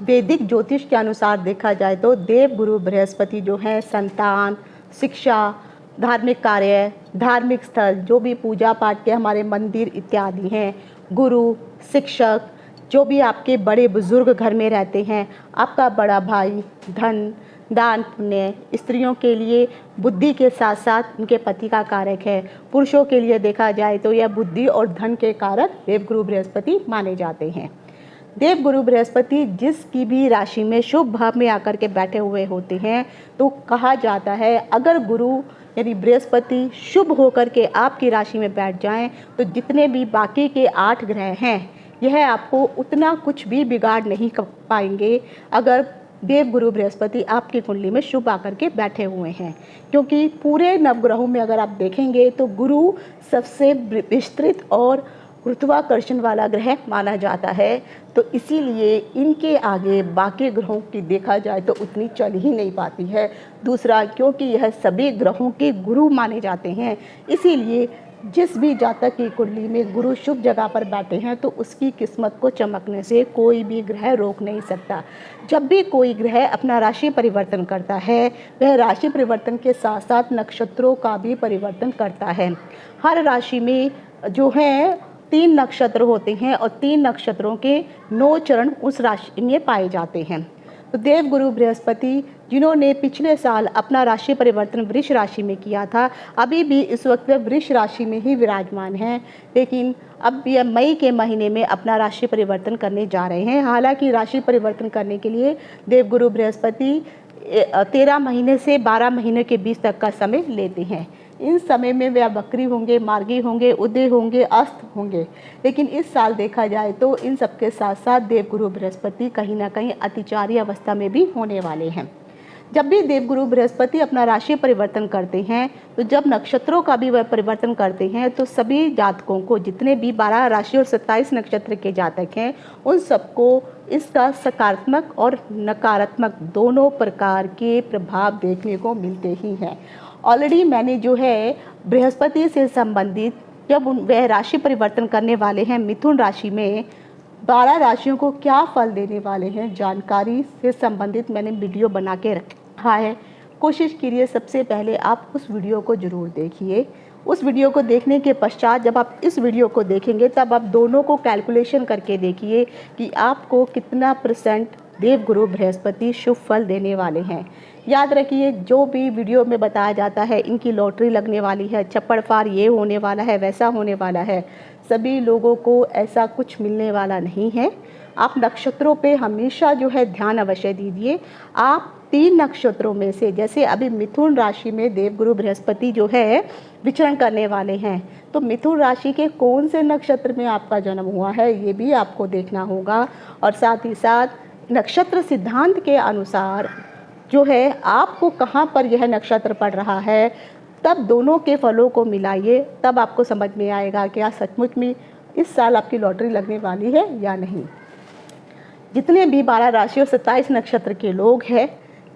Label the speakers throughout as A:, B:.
A: वैदिक ज्योतिष के अनुसार देखा जाए तो देव गुरु बृहस्पति जो है संतान, शिक्षा, धार्मिक कार्य, धार्मिक स्थल, जो भी पूजा पाठ के हमारे मंदिर इत्यादि हैं, गुरु, शिक्षक, जो भी आपके बड़े बुजुर्ग घर में रहते हैं, आपका बड़ा भाई, धन, दान पुण्य, स्त्रियों के लिए बुद्धि के साथ साथ उनके पति का कारक है। पुरुषों के लिए देखा जाए तो यह बुद्धि और धन के कारक देवगुरु बृहस्पति माने जाते हैं। देवगुरु बृहस्पति जिसकी भी राशि में शुभ भाव में आकर के बैठे हुए होते हैं तो कहा जाता है अगर गुरु यानी बृहस्पति शुभ होकर के आपकी राशि में बैठ जाएं तो जितने भी बाकी के 8 ग्रह हैं यह आपको उतना कुछ भी बिगाड़ नहीं कर पाएंगे अगर देवगुरु बृहस्पति आपकी कुंडली में शुभ आकर के बैठे हुए हैं। क्योंकि पूरे नवग्रहों में अगर आप देखेंगे तो गुरु सबसे विस्तृत और गुरुत्वाकर्षण वाला ग्रह माना जाता है, तो इसीलिए इनके आगे बाकी ग्रहों की देखा जाए तो उतनी चल ही नहीं पाती है। दूसरा, क्योंकि यह सभी ग्रहों के गुरु माने जाते हैं, इसीलिए जिस भी जातक की कुंडली में गुरु शुभ जगह पर बैठे हैं तो उसकी किस्मत को चमकने से कोई भी ग्रह रोक नहीं सकता। जब भी कोई ग्रह अपना राशि परिवर्तन करता है वह राशि परिवर्तन के साथ साथ नक्षत्रों का भी परिवर्तन करता है। हर राशि में जो है 3 नक्षत्र होते हैं और 3 नक्षत्रों के 9 चरण उस राशि में पाए जाते हैं। तो देवगुरु बृहस्पति जिन्होंने पिछले साल अपना राशि परिवर्तन वृष राशि में किया था, अभी भी इस वक्त वे वृष राशि में ही विराजमान हैं, लेकिन अब यह मई के महीने में अपना राशि परिवर्तन करने जा रहे हैं। हालांकि राशि परिवर्तन करने के लिए देवगुरु बृहस्पति 13 महीने से 12 महीने के बीच तक का समय लेते हैं। इन समय में वे वक्री होंगे, मार्गी होंगे, उदय होंगे, अस्त होंगे, लेकिन इस साल देखा जाए तो इन सबके साथ साथ देवगुरु बृहस्पति कहीं ना कहीं अतिचारी अवस्था में भी होने वाले हैं। जब भी देवगुरु बृहस्पति अपना राशि परिवर्तन करते हैं तो जब नक्षत्रों का भी वह परिवर्तन करते हैं तो सभी जातकों को, जितने भी 12 राशि और 27 नक्षत्र के जातक हैं, उन सबको इसका सकारात्मक और नकारात्मक दोनों प्रकार के प्रभाव देखने को मिलते ही हैं। ऑलरेडी मैंने जो है बृहस्पति से संबंधित जब वह राशि परिवर्तन करने वाले हैं मिथुन राशि में 12 राशियों को क्या फल देने वाले हैं जानकारी से संबंधित मैंने वीडियो बना के रखा है। कोशिश कीजिए सबसे पहले आप उस वीडियो को ज़रूर देखिए। उस वीडियो को देखने के पश्चात जब आप इस वीडियो को देखेंगे तब आप दोनों को कैलकुलेशन करके देखिए कि आपको कितना % देवगुरु बृहस्पति शुभ फल देने वाले हैं। याद रखिए जो भी वीडियो में बताया जाता है इनकी लॉटरी लगने वाली है, छप्पड़ फाड़ ये होने वाला है, वैसा होने वाला है, सभी लोगों को ऐसा कुछ मिलने वाला नहीं है। आप नक्षत्रों पे हमेशा जो है ध्यान अवश्य दीजिए। आप 3 नक्षत्रों में से, जैसे अभी मिथुन राशि में देवगुरु बृहस्पति जो है विचरण करने वाले हैं, तो मिथुन राशि के कौन से नक्षत्र में आपका जन्म हुआ है ये भी आपको देखना होगा। और साथ ही साथ नक्षत्र सिद्धांत के अनुसार जो है आपको कहाँ पर यह नक्षत्र पड़ रहा है, तब दोनों के फलों को मिलाइए, तब आपको समझ में आएगा कि क्या सचमुच में इस साल आपकी लॉटरी लगने वाली है या नहीं। जितने भी 12 राशि और 27 नक्षत्र के लोग हैं,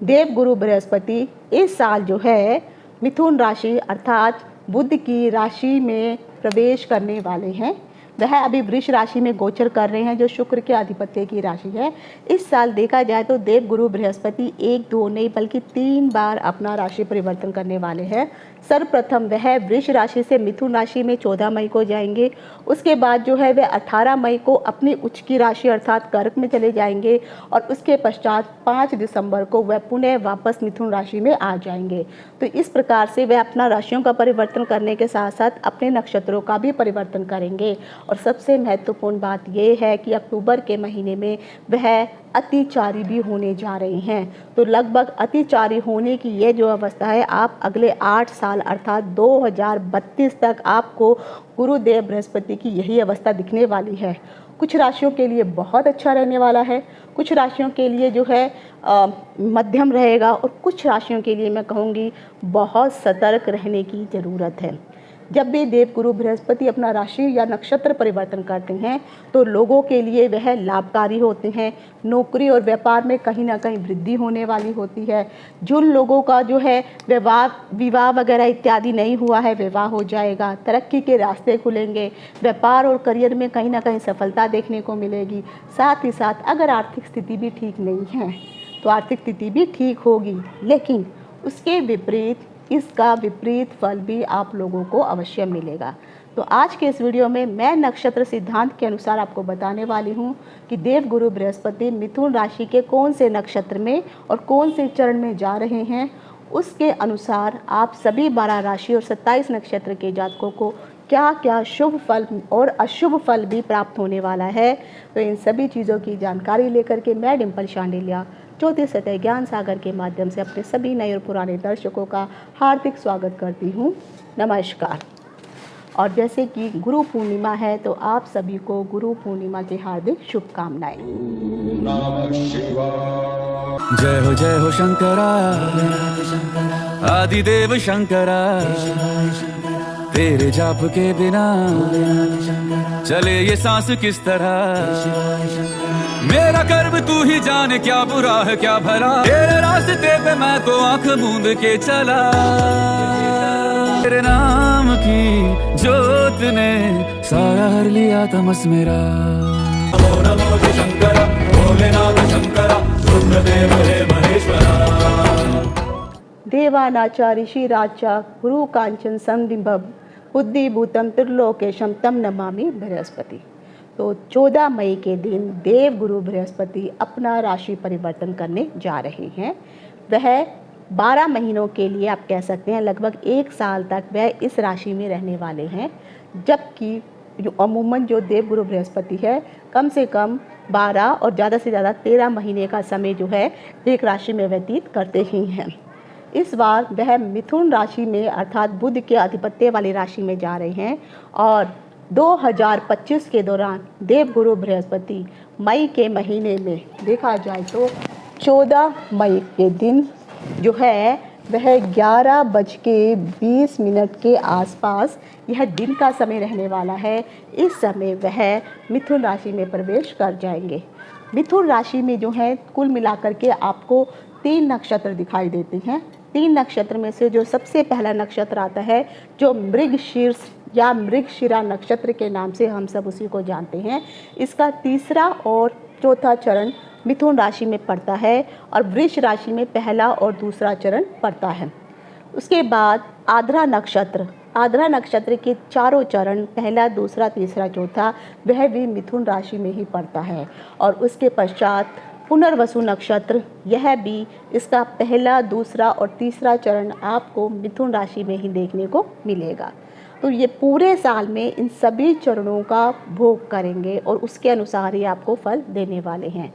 A: देवगुरु बृहस्पति इस साल जो है मिथुन राशि अर्थात बुध की राशि में प्रवेश करने वाले हैं। वह अभी वृष राशि में गोचर कर रहे हैं जो शुक्र के आधिपत्य की राशि है। इस साल देखा जाए तो देवगुरु बृहस्पति 1, 2 नहीं बल्कि 3 बार अपना राशि परिवर्तन करने वाले हैं। सर्वप्रथम वह वृष राशि से मिथुन राशि में 14 मई को जाएंगे। उसके बाद जो है वह 18 मई को अपनी उच्च की राशि अर्थात कर्क में चले जाएंगे और उसके पश्चात 5 दिसंबर को वह पुनः वापस मिथुन राशि में आ जाएंगे। तो इस प्रकार से वह अपना राशियों का परिवर्तन करने के साथ साथ अपने नक्षत्रों का भी परिवर्तन करेंगे। और सबसे महत्वपूर्ण बात यह है कि अक्टूबर के महीने में वह अतिचारी भी होने जा रहे हैं। तो लगभग अतिचारी होने की यह जो अवस्था है, आप अगले 8 साल अर्थात 2032 तक आपको गुरुदेव बृहस्पति की यही अवस्था दिखने वाली है। कुछ राशियों के लिए बहुत अच्छा रहने वाला है, कुछ राशियों के लिए जो है मध्यम रहेगा और कुछ राशियों के लिए मैं कहूँगी बहुत सतर्क रहने की ज़रूरत है। जब भी देवगुरु बृहस्पति अपना राशि या नक्षत्र परिवर्तन करते हैं तो लोगों के लिए वह लाभकारी होते हैं। नौकरी और व्यापार में कहीं ना कहीं वृद्धि होने वाली होती है। जिन लोगों का जो है विवाह वगैरह इत्यादि नहीं हुआ है, विवाह हो जाएगा। तरक्की के रास्ते खुलेंगे। व्यापार और करियर में कहीं ना कहीं सफलता देखने को मिलेगी। साथ ही साथ अगर आर्थिक स्थिति भी ठीक नहीं है तो आर्थिक स्थिति भी ठीक होगी, लेकिन उसके विपरीत इसका विपरीत फल भी आप लोगों को अवश्य मिलेगा। तो आज के इस वीडियो में मैं नक्षत्र सिद्धांत के अनुसार आपको बताने वाली हूँ कि देवगुरु बृहस्पति मिथुन राशि के कौन से नक्षत्र में और कौन से चरण में जा रहे हैं। उसके अनुसार आप सभी 12 राशि और 27 नक्षत्र के जातकों को क्या क्या शुभ फल और अशुभ फल भी प्राप्त होने वाला है। तो इन सभी चीज़ों की जानकारी लेकर के मैं डिम्पल शांडिल्या ज्योतिष सतह ज्ञान सागर के माध्यम से अपने सभी नए और पुराने दर्शकों का हार्दिक स्वागत करती हूँ। नमस्कार। और जैसे कि गुरु पूर्णिमा है तो आप सभी को गुरु पूर्णिमा की हार्दिक शुभकामनाएं।
B: जय हो शंकरा आदिदेव शंकरा, तेरे जाप के बिना चले ये सांस किस तरह। मेरा कर्म तू ही जाने, क्या बुरा है क्या भला, तेरे रास्ते पे मैं तो आंख मूंद के चला। तेरे नाम की जोत ने सारा हर लिया तमस मेरा। नमो नमो जय शंकरा, भोलेनाथ शंकरा, रुद्रदेव हे महेश्वरा।
A: देवानाचा ऋषिराचा गुरु कांचन संदिभव बुद्धिभूतम त्रिलोकेशम तम नमामि बृहस्पति। तो 14 मई के दिन देव गुरु बृहस्पति अपना राशि परिवर्तन करने जा रहे हैं। वह 12 महीनों के लिए आप कह सकते हैं लगभग 1 साल तक वह इस राशि में रहने वाले हैं, जबकि जो अमूमन जो देव गुरु बृहस्पति है कम से कम 12 और ज़्यादा से ज़्यादा 13 महीने का समय जो है एक राशि में व्यतीत करते ही हैं। इस बार वह मिथुन राशि में अर्थात बुध के आधिपत्य वाली राशि में जा रहे हैं और 2025 के दौरान देवगुरु बृहस्पति मई के महीने में देखा जाए तो 14 मई के दिन जो है वह 11:20 के आसपास यह दिन का समय रहने वाला है। इस समय वह मिथुन राशि में प्रवेश कर जाएंगे। मिथुन राशि में जो है कुल मिलाकर के आपको 3 नक्षत्र दिखाई देते हैं। 3 नक्षत्र में से जो सबसे पहला नक्षत्र आता है जो मृगशीर्ष या मृगशिरा नक्षत्र के नाम से हम सब उसी को जानते हैं, इसका तीसरा और चौथा चरण मिथुन राशि में पड़ता है और वृष राशि में पहला और दूसरा चरण पड़ता है। उसके बाद आद्रा नक्षत्र के चारों चरण पहला, दूसरा, तीसरा, चौथा वह भी मिथुन राशि में ही पड़ता है। और उसके पश्चात पुनर्वसु नक्षत्र, यह भी इसका पहला, दूसरा और तीसरा चरण आपको मिथुन राशि में ही देखने को मिलेगा। तो ये पूरे साल में इन सभी चरणों का भोग करेंगे और उसके अनुसार ही आपको फल देने वाले हैं।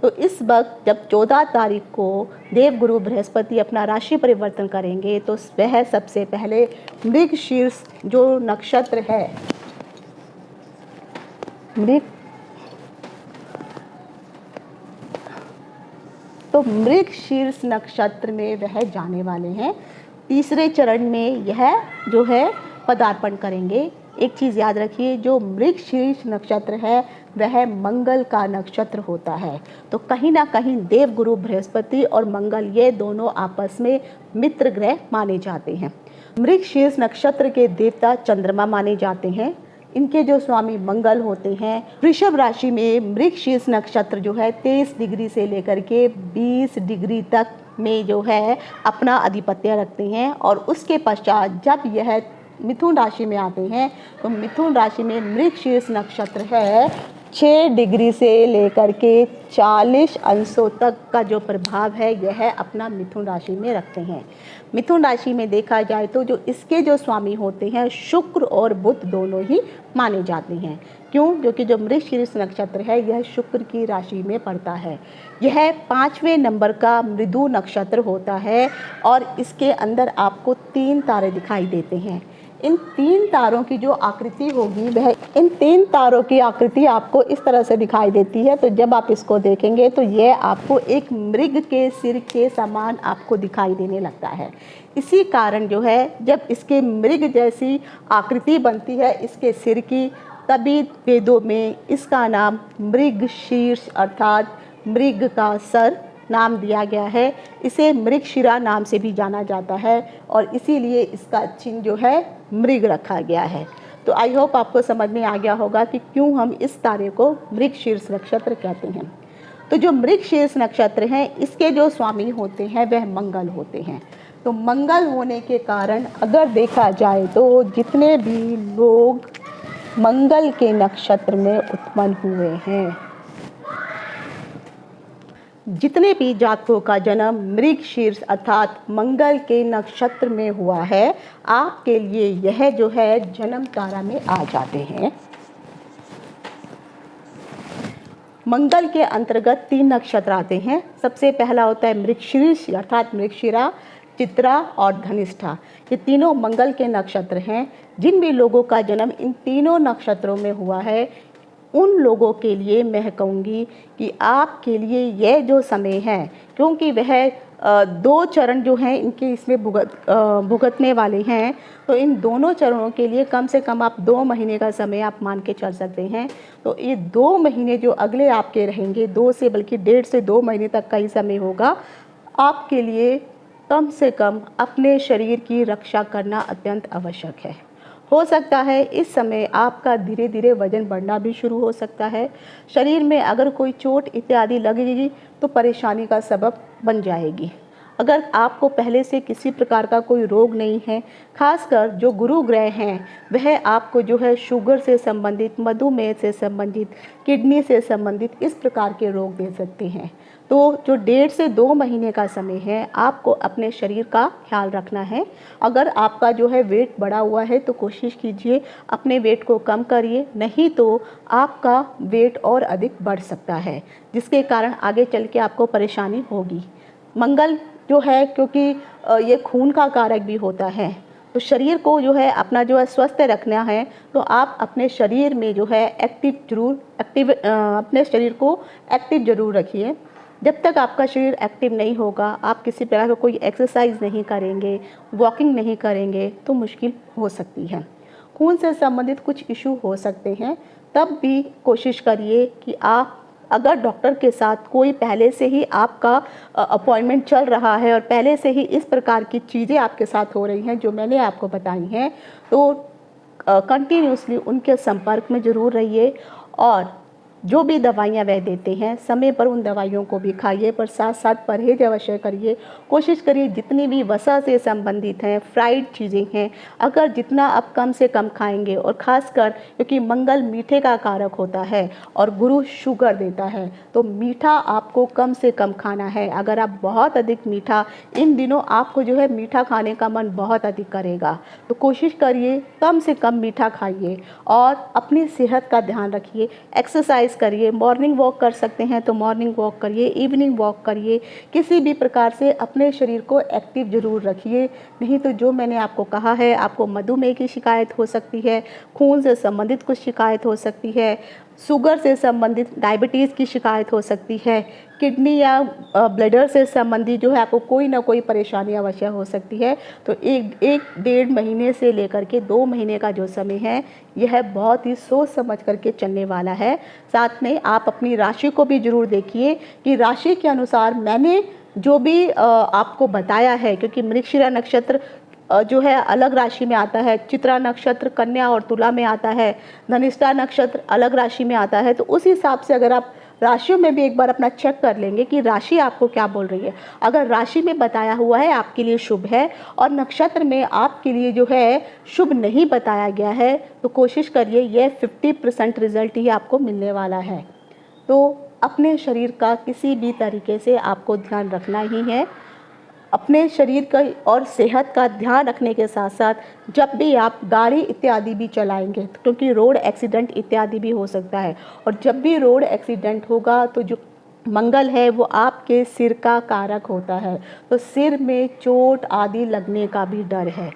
A: तो इस वक्त जब 14 तारीख को देवगुरु बृहस्पति अपना राशि परिवर्तन करेंगे तो वह सबसे पहले मृगशीर्ष जो नक्षत्र है, मृगशीर्ष नक्षत्र में वह जाने वाले हैं। तीसरे चरण में यह जो है पदार्पण करेंगे। एक चीज़ याद रखिए, जो मृगशीर्ष नक्षत्र है वह मंगल का नक्षत्र होता है। तो कहीं ना कहीं देवगुरु बृहस्पति और मंगल ये दोनों आपस में मित्र ग्रह माने जाते हैं। मृगशीर्ष नक्षत्र के देवता चंद्रमा माने जाते हैं। इनके जो स्वामी मंगल होते हैं। वृषभ राशि में मृगशीर्ष नक्षत्र जो है 23 डिग्री से लेकर के 20 डिग्री तक में जो है अपना आधिपत्य रखते हैं और उसके पश्चात जब यह मिथुन राशि में आते हैं तो मिथुन राशि में मृगशीर्ष नक्षत्र है 6 डिग्री से लेकर के 40 अंशों तक का जो प्रभाव है यह अपना मिथुन राशि में रखते हैं। मिथुन राशि में देखा जाए तो जो इसके जो स्वामी होते हैं शुक्र और बुध दोनों ही माने जाते हैं। क्यों? क्योंकि जो मृगशीर्ष नक्षत्र है यह शुक्र की राशि में पड़ता है। यह 5वें नंबर का मृदु नक्षत्र होता है और इसके अंदर आपको 3 तारे दिखाई देते हैं। इन 3 तारों की जो आकृति होगी वह इन 3 तारों की आकृति आपको इस तरह से दिखाई देती है। तो जब आप इसको देखेंगे तो यह आपको एक मृग के सिर के समान आपको दिखाई देने लगता है। इसी कारण जो है जब इसके मृग जैसी आकृति बनती है इसके सिर की, तभी वेदों में इसका नाम मृग शीर्ष अर्थात मृग का सर नाम दिया गया है। इसे मृगशिरा नाम से भी जाना जाता है और इसीलिए इसका चिन्ह जो है मृग रखा गया है। तो आई होप आपको समझ में आ गया होगा कि क्यों हम इस तारे को मृगशीर्ष नक्षत्र कहते हैं। तो जो मृगशीर्ष नक्षत्र हैं इसके जो स्वामी होते हैं वह मंगल होते हैं। तो मंगल होने के कारण अगर देखा जाए तो जितने भी लोग मंगल के नक्षत्र में उत्पन्न हुए हैं, जितने भी जातकों का जन्म मृगशीर्ष अर्थात मंगल के नक्षत्र में हुआ है, आपके लिए यह जो है जन्म तारा में आ जाते हैं। मंगल के अंतर्गत 3 नक्षत्र आते हैं। सबसे पहला होता है मृगशीर्ष अर्थात मृगशिरा, चित्रा और धनिष्ठा। ये तीनों मंगल के नक्षत्र हैं। जिन भी लोगों का जन्म इन तीनों नक्षत्रों में हुआ है उन लोगों के लिए मैं कहूँगी कि आपके लिए यह जो समय है, क्योंकि वह 2 चरण जो हैं इनके इसमें भुगतने वाले हैं, तो इन दोनों चरणों के लिए कम से कम आप 2 महीने का समय आप मान के चल सकते हैं। तो ये 2 महीने जो अगले आपके रहेंगे, 2 से बल्कि 1.5 से 2 महीने तक का ही समय होगा, आपके लिए कम से कम अपने शरीर की रक्षा करना अत्यंत आवश्यक है। हो सकता है इस समय आपका धीरे धीरे वजन बढ़ना भी शुरू हो सकता है। शरीर में अगर कोई चोट इत्यादि लगेगी तो परेशानी का सबब बन जाएगी। अगर आपको पहले से किसी प्रकार का कोई रोग नहीं है, खासकर जो गुरु ग्रह हैं वह आपको जो है शुगर से संबंधित, मधुमेह से संबंधित, किडनी से संबंधित इस प्रकार के रोग दे सकते हैं। तो जो 1.5 से 2 महीने का समय है आपको अपने शरीर का ख्याल रखना है। अगर आपका जो है वेट बढ़ा हुआ है तो कोशिश कीजिए अपने वेट को कम करिए, नहीं तो आपका वेट और अधिक बढ़ सकता है जिसके कारण आगे चल के आपको परेशानी होगी। मंगल जो है क्योंकि ये खून का कारक भी होता है, तो शरीर को जो है अपना जो है स्वस्थ रखना है, तो आप अपने शरीर में जो है अपने शरीर को एक्टिव जरूर रखिए। जब तक आपका शरीर एक्टिव नहीं होगा, आप किसी प्रकार का कोई एक्सरसाइज नहीं करेंगे, वॉकिंग नहीं करेंगे तो मुश्किल हो सकती है। खून से संबंधित कुछ इशू हो सकते हैं, तब भी कोशिश करिए कि आप अगर डॉक्टर के साथ कोई पहले से ही आपका अपॉइंटमेंट चल रहा है और पहले से ही इस प्रकार की चीज़ें आपके साथ हो रही हैं जो मैंने आपको बताई हैं, तो कंटिन्यूसली उनके संपर्क में ज़रूर रहिए और जो भी दवाइयाँ वह देते हैं समय पर उन दवाइयों को भी खाइए, पर साथ साथ परहेज अवश्य करिए। कोशिश करिए जितनी भी वसा से संबंधित हैं, फ्राइड चीज़ें हैं, अगर जितना आप कम से कम खाएंगे, और ख़ासकर क्योंकि मंगल मीठे का कारक होता है और गुरु शुगर देता है, तो मीठा आपको कम से कम खाना है। अगर आप बहुत अधिक मीठा, इन दिनों आपको जो है मीठा खाने का मन बहुत अधिक करेगा, तो कोशिश करिए कम से कम मीठा खाइए और अपनी सेहत का ध्यान रखिए। एक्सरसाइज करिए, मॉर्निंग वॉक कर सकते हैं तो मॉर्निंग वॉक करिए, इवनिंग वॉक करिए, किसी भी प्रकार से अपने शरीर को एक्टिव जरूर रखिए। नहीं तो जो मैंने आपको कहा है, आपको मधुमेह की शिकायत हो सकती है, खून से संबंधित कुछ शिकायत हो सकती है, शुगर से संबंधित डायबिटीज़ की शिकायत हो सकती है, किडनी या ब्लडर से संबंधित जो है आपको कोई ना कोई परेशानी अवश्य हो सकती है। तो एक 1.5 महीने से लेकर के 2 महीने का जो समय है यह बहुत ही सोच समझ करके चलने वाला है। साथ में आप अपनी राशि को भी जरूर देखिए कि राशि के अनुसार मैंने जो भी आपको बताया है, क्योंकि मृगशिरा नक्षत्र जो है अलग राशि में आता है, चित्रा नक्षत्र कन्या और तुला में आता है, धनिष्ठा नक्षत्र अलग राशि में आता है। तो उस हिसाब से अगर आप राशियों में भी एक बार अपना चेक कर लेंगे कि राशि आपको क्या बोल रही है। अगर राशि में बताया हुआ है आपके लिए शुभ है और नक्षत्र में आपके लिए जो है शुभ नहीं बताया गया है, तो कोशिश करिए यह 50% रिजल्ट ही आपको मिलने वाला है। तो अपने शरीर का किसी भी तरीके से आपको ध्यान रखना ही है। अपने शरीर का और सेहत का ध्यान रखने के साथ साथ जब भी आप गाड़ी इत्यादि भी चलाएंगे, क्योंकि रोड एक्सीडेंट इत्यादि भी हो सकता है, और जब भी रोड एक्सीडेंट होगा तो जो मंगल है वो आपके सिर का कारक होता है, तो सिर में चोट आदि लगने का भी डर है।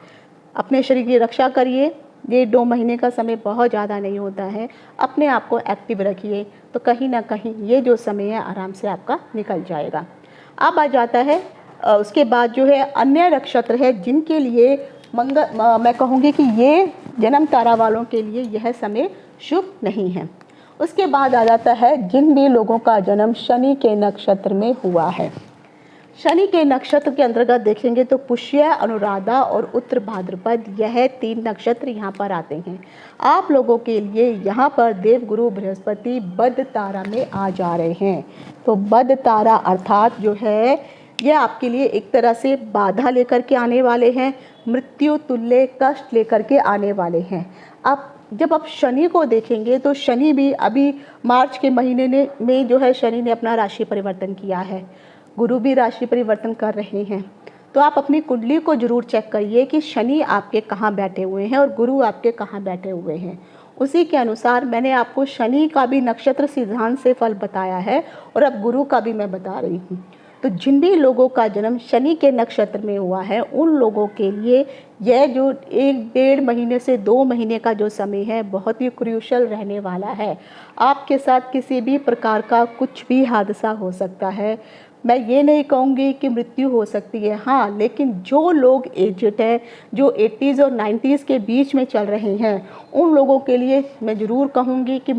A: अपने शरीर की रक्षा करिए। ये 2 महीने का समय बहुत ज़्यादा नहीं होता है। अपने आप को एक्टिव रखिए, तो कहीं ना कहीं ये जो समय है आराम से आपका निकल जाएगा। अब आ जाता है उसके बाद जो है अन्य नक्षत्र है जिनके लिए मैं कहूँगी कि ये जन्म तारा वालों के लिए यह समय शुभ नहीं है। उसके बाद आ जाता है जिन भी लोगों का जन्म शनि के नक्षत्र में हुआ है। शनि के नक्षत्र के अंतर्गत देखेंगे तो पुष्य, अनुराधा और उत्तर भाद्रपद, यह 3 नक्षत्र यहाँ पर आते हैं। आप लोगों के लिए यहाँ पर देवगुरु बृहस्पति बद्ध तारा में आ जा रहे हैं। तो बद्ध तारा अर्थात जो है यह आपके लिए एक तरह से बाधा लेकर के आने वाले हैं, मृत्यु तुल्य कष्ट लेकर के आने वाले हैं। अब जब आप शनि को देखेंगे तो शनि भी अभी मार्च के महीने में जो है शनि ने अपना राशि परिवर्तन किया है, गुरु भी राशि परिवर्तन कर रहे हैं। तो आप अपनी कुंडली को जरूर चेक करिए कि शनि आपके कहाँ बैठे हुए हैं और गुरु आपके कहाँ बैठे हुए हैं। उसी के अनुसार मैंने आपको शनि का भी नक्षत्र सिद्धांत से फल बताया है और अब गुरु का भी मैं बता रही हूँ। तो जिन भी लोगों का जन्म शनि के नक्षत्र में हुआ है उन लोगों के लिए यह जो 1-1.5 महीने से 2 महीने का जो समय है बहुत ही क्रूशियल रहने वाला है। आपके साथ किसी भी प्रकार का कुछ भी हादसा हो सकता है। मैं ये नहीं कहूँगी कि मृत्यु हो सकती है, हाँ, लेकिन जो लोग एजेड हैं, जो 80s और 90s के बीच में चल रहे हैं, उन लोगों के लिए मैं ज़रूर कहूँगी कि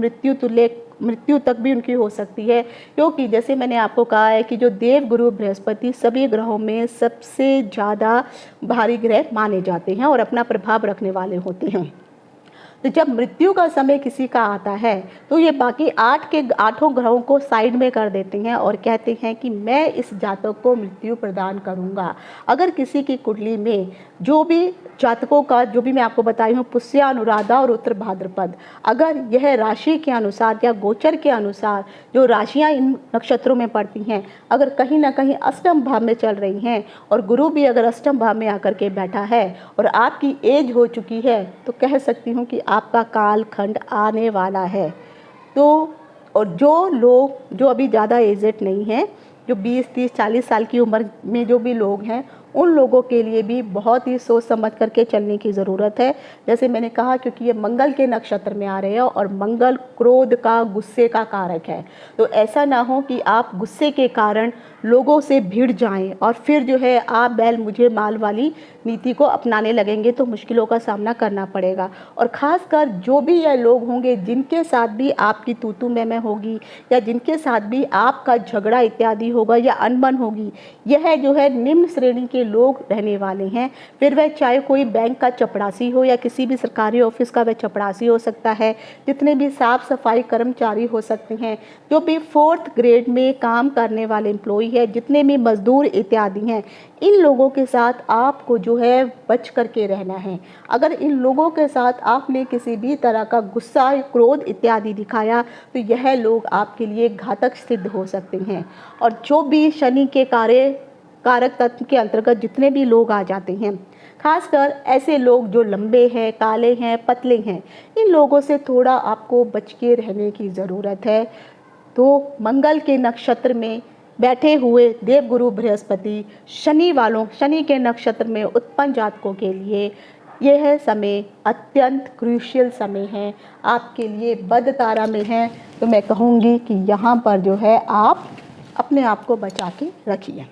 A: मृत्यु तक भी उनकी हो सकती है। क्योंकि जैसे मैंने आपको कहा है कि जो देवगुरु बृहस्पति सभी ग्रहों में सबसे ज़्यादा भारी ग्रह माने जाते हैं और अपना प्रभाव रखने वाले होते हैं। तो जब मृत्यु का समय किसी का आता है तो ये बाकी 8 ग्रहों को साइड में कर देते हैं और कहते हैं कि मैं इस जातक को मृत्यु प्रदान करूंगा। अगर किसी की कुंडली में जो भी जातकों का जो भी मैं आपको बताई हूँ पुष्य, अनुराधा और उत्तर भाद्रपद, अगर यह राशि के अनुसार या गोचर के अनुसार जो राशियाँ इन नक्षत्रों में पड़ती हैं अगर कहीं ना कहीं अष्टम भाव में चल रही हैं और गुरु भी अगर अष्टम भाव में आकर के बैठा है और आपकी एज हो चुकी है तो कह सकती हूँ कि आपका काल खंड आने वाला है। तो और जो लोग जो अभी ज़्यादा एजेड नहीं हैं, जो 20, 30, 40 साल की उम्र में जो भी लोग हैं उन लोगों के लिए भी बहुत ही सोच समझ करके चलने की ज़रूरत है। जैसे मैंने कहा क्योंकि ये मंगल के नक्षत्र में आ रहे हैं और मंगल क्रोध का, गुस्से का कारक है। तो ऐसा ना हो कि आप गुस्से के कारण लोगों से भिड़ जाएं और फिर जो है आप बैल मुझे माल वाली नीति को अपनाने लगेंगे तो मुश्किलों का सामना करना पड़ेगा। और ख़ासकर जो भी यह लोग होंगे जिनके साथ भी आपकी तू मैं होगी या जिनके साथ भी आपका झगड़ा इत्यादि होगा या अनबन होगी, यह जो है निम्न श्रेणी के लोग रहने वाले हैं। फिर वह चाहे कोई बैंक का चपरासी हो या किसी भी सरकारी ऑफिस का वह चपरासी हो सकता है, जितने भी साफ सफाई कर्मचारी हो सकते हैं, जो भी 4th ग्रेड में काम करने वाले एम्प्लॉई है, जितने भी मजदूर इत्यादि हैं, इन लोगों के साथ आपको जो है बच करके रहना है। अगर इन लोगों के साथ आपने किसी भी तरह का गुस्सा, क्रोध इत्यादि दिखाया तो यह लोग आपके लिए घातक सिद्ध हो सकते हैं। और जो भी शनि के कारक तत्व के अंतर्गत जितने भी लोग आ जाते हैं, खासकर ऐसे लोग जो लंबे हैं, काले हैं, पतले हैं, इन लोगों से थोड़ा आपको बच के रहने की ज़रूरत है। तो मंगल के नक्षत्र में बैठे हुए देवगुरु बृहस्पति शनि के नक्षत्र में उत्पन्न जातकों के लिए यह समय अत्यंत क्रूशियल समय है, आपके लिए बद्ध तारा में है। तो मैं कहूँगी कि यहाँ पर जो है आप अपने आप को बचा के रखिए।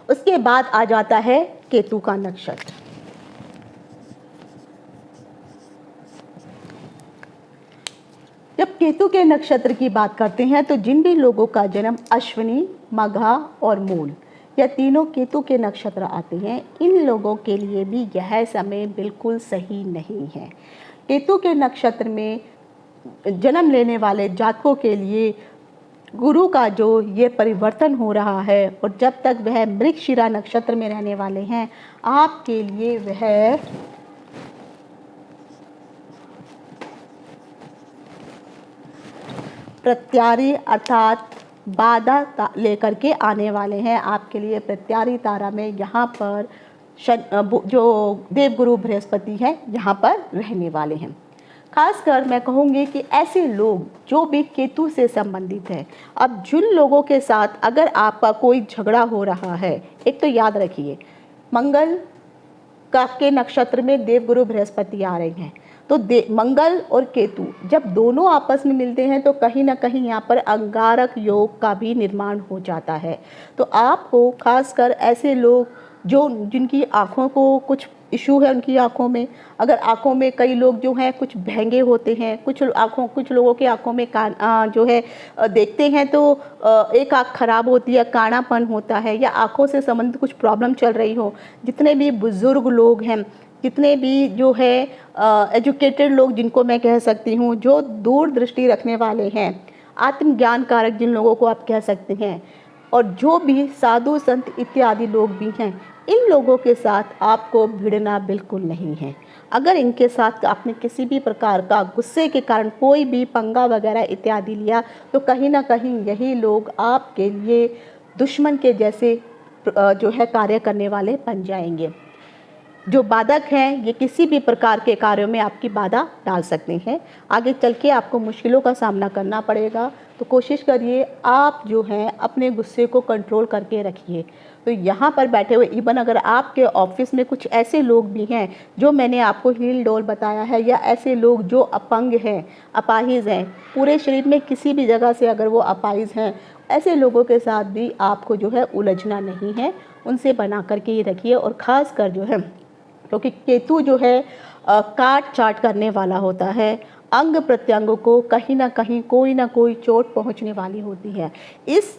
A: उसके बाद आ जाता है केतु का नक्षत्र। जब केतु के नक्षत्र की बात करते हैं तो जिन भी लोगों का जन्म अश्विनी, मघा और मूल, यह तीनों केतु के नक्षत्र आते हैं, इन लोगों के लिए भी यह समय बिल्कुल सही नहीं है। केतु के नक्षत्र में जन्म लेने वाले जातकों के लिए गुरु का जो ये परिवर्तन हो रहा है और जब तक वह मृगशिरा नक्षत्र में रहने वाले हैं, आपके लिए वह प्रत्यारी अर्थात बाधा लेकर के आने वाले हैं। आपके लिए प्रत्यारी तारा में यहाँ पर जो देवगुरु बृहस्पति है यहाँ पर रहने वाले हैं। खासकर मैं कहूँगी कि ऐसे लोग जो भी केतु से संबंधित है, अब जिन लोगों के साथ अगर आपका कोई झगड़ा हो रहा है, एक तो याद रखिए मंगल का के नक्षत्र में देवगुरु बृहस्पति आ रहे हैं। तो मंगल और केतु जब दोनों आपस में मिलते हैं तो कहीं ना कहीं यहाँ पर अंगारक योग का भी निर्माण हो जाता है। तो आपको खासकर ऐसे लोग जो जिनकी आँखों को कुछ इशू है, उनकी आँखों में, अगर आँखों में कई लोग जो हैं कुछ बहंगे होते हैं, कुछ लोगों की आँखों में जो है देखते हैं तो एक आँख खराब होती है, काणापन होता है, या आँखों से संबंधित कुछ प्रॉब्लम चल रही हो, जितने भी बुजुर्ग लोग हैं, जितने भी जो है एजुकेटेड लोग जिनको मैं कह सकती हूँ, जो दूर दृष्टि रखने वाले हैं, आत्मज्ञान कारक जिन लोगों को आप कह सकते हैं, और जो भी साधु संत इत्यादि लोग भी हैं, इन लोगों के साथ आपको भिड़ना बिल्कुल नहीं है। अगर इनके साथ आपने किसी भी प्रकार का गुस्से के कारण कोई भी पंगा वगैरह इत्यादि लिया तो कहीं ना कहीं यही लोग आपके लिए दुश्मन के जैसे जो है कार्य करने वाले बन जाएंगे। जो बाधक हैं ये किसी भी प्रकार के कार्यों में आपकी बाधा डाल सकते हैं। आगे चल के आपको मुश्किलों का सामना करना पड़ेगा, तो कोशिश करिए आप जो हैं अपने गुस्से को कंट्रोल करके रखिए। तो यहाँ पर बैठे हुए इवन अगर आपके ऑफिस में कुछ ऐसे लोग भी हैं जो मैंने आपको हील डोल बताया है, या ऐसे लोग जो अपंग हैं, अपाहिज हैं, पूरे शरीर में किसी भी जगह से अगर वो अपाहिज हैं, ऐसे लोगों के साथ भी आपको जो है उलझना नहीं है, उनसे बना करके ही रखिए। और ख़ास कर जो है, क्योंकि केतु जो है काट चाट करने वाला होता है, अंग प्रत्यंग को कहीं ना कहीं कोई ना कोई चोट पहुंचने वाली होती है। इस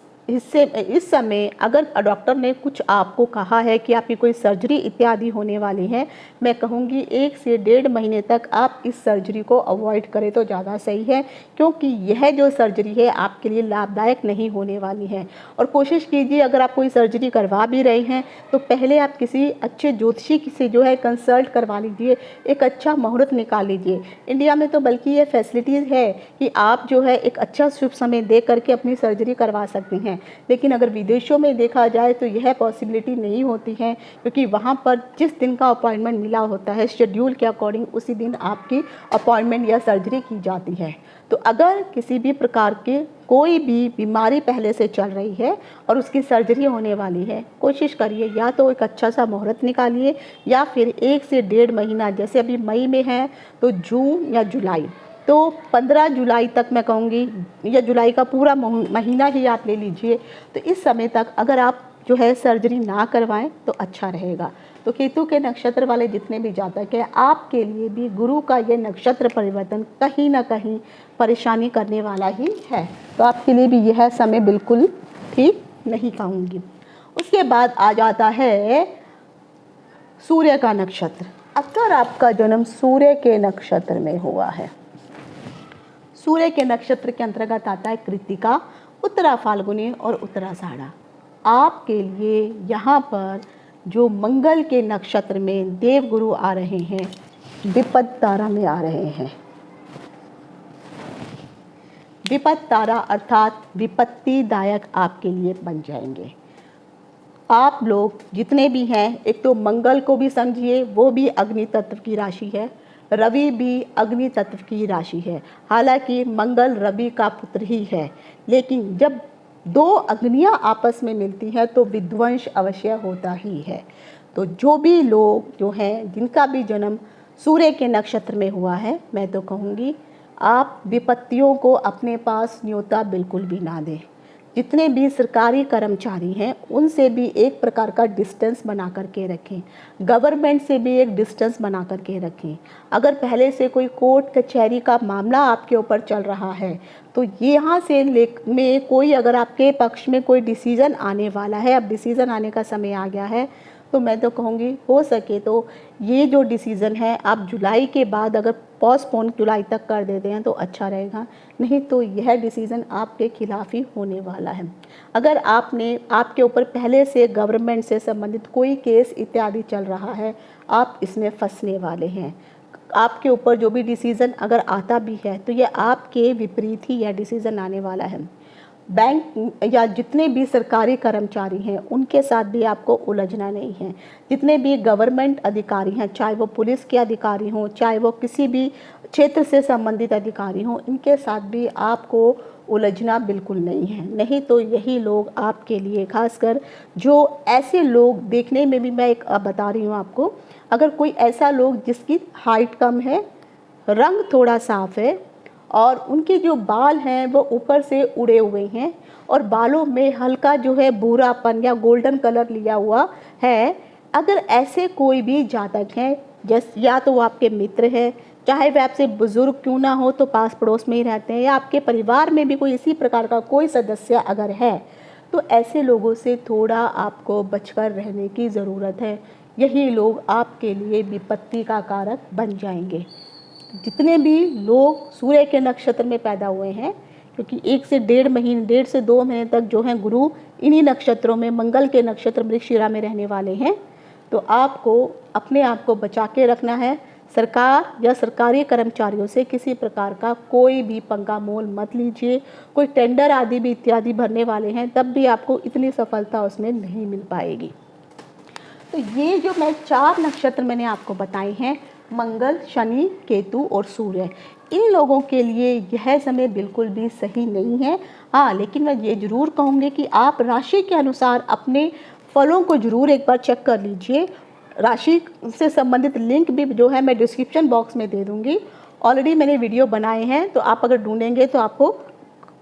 A: समय अगर डॉक्टर ने कुछ आपको कहा है कि आपकी कोई सर्जरी इत्यादि होने वाली है, मैं कहूँगी 1 से 1.5 महीने तक आप इस सर्जरी को अवॉइड करें तो ज़्यादा सही है, क्योंकि यह जो सर्जरी है आपके लिए लाभदायक नहीं होने वाली है। और कोशिश कीजिए अगर आप कोई सर्जरी करवा भी रहे हैं तो पहले आप किसी अच्छे ज्योतिषी से जो है कंसल्ट करवा लीजिए, एक अच्छा मुहूर्त निकाल लीजिए। इंडिया में तो बल्कि ये फैसिलिटीज़ है कि आप जो है एक अच्छा शुभ समय दे करके अपनी सर्जरी करवा सकते हैं, लेकिन अगर विदेशों में देखा जाए तो यह पॉसिबिलिटी नहीं होती है, क्योंकि वहाँ पर जिस दिन का अपॉइंटमेंट मिला होता है शेड्यूल के अकॉर्डिंग उसी दिन आपकी अपॉइंटमेंट या सर्जरी की जाती है। तो अगर किसी भी प्रकार के कोई भी बीमारी पहले से चल रही है और उसकी सर्जरी होने वाली है, कोशिश करिए या तो एक अच्छा सा मुहूर्त निकालिए, या फिर 1 से 1.5 महीना, जैसे अभी मई में है तो जून या जुलाई, तो 15 जुलाई तक मैं कहूँगी, या जुलाई का पूरा महीना ही आप ले लीजिए। तो इस समय तक अगर आप जो है सर्जरी ना करवाएं तो अच्छा रहेगा। तो केतु के नक्षत्र वाले जितने भी जातक हैं, आपके लिए भी गुरु का ये नक्षत्र परिवर्तन कहीं ना कहीं परेशानी करने वाला ही है। तो आपके लिए भी यह समय बिल्कुल ठीक नहीं कहूँगी। उसके बाद आ जाता है सूर्य का नक्षत्र। अगर आपका जन्म सूर्य के नक्षत्र में हुआ है, सूर्य के नक्षत्र के अंतर्गत आता है कृत्तिका, उत्तरा फाल्गुनी और उत्तराषाढ़ा। आपके लिए यहाँ पर जो मंगल के नक्षत्र में देवगुरु आ रहे हैं, विपद तारा में आ रहे हैं। विपद तारा अर्थात विपत्तिदायक आपके लिए बन जाएंगे। आप लोग जितने भी हैं, एक तो मंगल को भी समझिए, वो भी अग्नि तत्व की राशि है, रवि भी अग्नि तत्व की राशि है। हालांकि मंगल रवि का पुत्र ही है, लेकिन जब 2 अग्नियां आपस में मिलती हैं तो विध्वंस अवश्य होता ही है। तो जो भी लोग जो हैं जिनका भी जन्म सूर्य के नक्षत्र में हुआ है, मैं तो कहूँगी आप विपत्तियों को अपने पास न्योता बिल्कुल भी ना दें। जितने भी सरकारी कर्मचारी हैं उनसे भी एक प्रकार का डिस्टेंस बना करके रखें, गवर्नमेंट से भी एक डिस्टेंस बना करके रखें। अगर पहले से कोई कोर्ट कचहरी का मामला आपके ऊपर चल रहा है तो यहाँ से में कोई अगर आपके पक्ष में कोई डिसीज़न आने वाला है, अब डिसीज़न आने का समय आ गया है, तो मैं तो कहूँगी हो सके तो ये जो डिसीज़न है आप जुलाई के बाद अगर पोस्टपोन जुलाई तक कर देते हैं तो अच्छा रहेगा, नहीं तो यह डिसीज़न आपके खिलाफ ही होने वाला है। अगर आपके ऊपर पहले से गवर्नमेंट से संबंधित कोई केस इत्यादि चल रहा है, आप इसमें फंसने वाले हैं। आपके ऊपर जो भी डिसीज़न अगर आता भी है तो यह आपके विपरीत ही यह डिसीज़न आने वाला है। बैंक या जितने भी सरकारी कर्मचारी हैं उनके साथ भी आपको उलझना नहीं है। जितने भी गवर्नमेंट अधिकारी हैं, चाहे वो पुलिस के अधिकारी हों, चाहे वो किसी भी क्षेत्र से संबंधित अधिकारी हों, इनके साथ भी आपको उलझना बिल्कुल नहीं है। नहीं तो यही लोग आपके लिए, खासकर जो ऐसे लोग देखने में भी, मैं एक बता रही हूँ आपको, अगर कोई ऐसा लोग जिसकी हाइट कम है, रंग थोड़ा साफ है और उनके जो बाल हैं वो ऊपर से उड़े हुए हैं और बालों में हल्का जो है भूरापन या गोल्डन कलर लिया हुआ है, अगर ऐसे कोई भी जातक हैं, जैसे या तो वो आपके मित्र हैं, चाहे वह आपसे बुजुर्ग क्यों ना हो तो पास पड़ोस में ही रहते हैं, या आपके परिवार में भी कोई इसी प्रकार का कोई सदस्य अगर है, तो ऐसे लोगों से थोड़ा आपको बचकर रहने की ज़रूरत है। यही लोग आपके लिए विपत्ति का कारक बन जाएंगे। जितने भी लोग सूर्य के नक्षत्र में पैदा हुए हैं, क्योंकि 1 से 1.5 महीने, 1.5 से 2 महीने तक जो है गुरु इन्हीं नक्षत्रों में, मंगल के नक्षत्र मृगशिरा में रहने वाले हैं, तो आपको अपने आप को बचा के रखना है। सरकार या सरकारी कर्मचारियों से किसी प्रकार का कोई भी पंगा मोल मत लीजिए। कोई टेंडर आदि भी इत्यादि भरने वाले हैं, तब भी आपको इतनी सफलता उसमें नहीं मिल पाएगी। तो ये जो मैं 4 नक्षत्र मैंने आपको बताए हैं, मंगल, शनि, केतु और सूर्य, इन लोगों के लिए यह समय बिल्कुल भी सही नहीं है। हाँ, लेकिन मैं ये ज़रूर कहूँगी कि आप राशि के अनुसार अपने फलों को ज़रूर एक बार चेक कर लीजिए। राशि से संबंधित लिंक भी जो है मैं डिस्क्रिप्शन बॉक्स में दे दूँगी। ऑलरेडी मैंने वीडियो बनाए हैं, तो आप अगर ढूंढेंगे तो आपको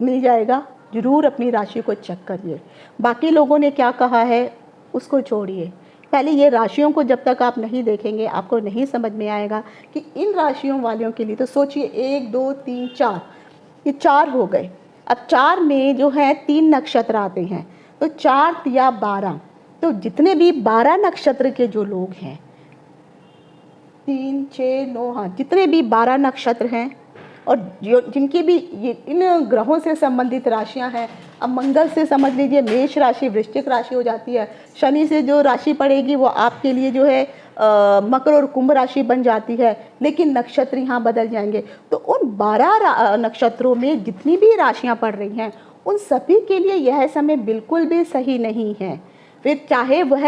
A: मिल जाएगा। ज़रूर अपनी राशि को चेक करिए। बाकी लोगों ने क्या कहा है उसको छोड़िए, पहले ये राशियों को जब तक आप नहीं देखेंगे आपको नहीं समझ में आएगा कि इन राशियों वालों के लिए। तो सोचिए 1 2 3 4, ये 4 हो गए। अब 4 में जो है 3 नक्षत्र आते हैं, तो 4 या 12, तो जितने भी 12 नक्षत्र के जो लोग हैं, 3 6 9, हाँ, जितने भी 12 नक्षत्र हैं और जो जिनकी भी ये इन ग्रहों से संबंधित राशियां हैं, अब मंगल से समझ लीजिए मेष राशि वृश्चिक राशि हो जाती है, शनि से जो राशि पड़ेगी वो आपके लिए जो है मकर और कुंभ राशि बन जाती है, लेकिन नक्षत्र यहाँ बदल जाएंगे। तो उन 12 नक्षत्रों में जितनी भी राशियाँ पड़ रही हैं, उन सभी के लिए यह समय बिल्कुल भी सही नहीं है। फिर चाहे वह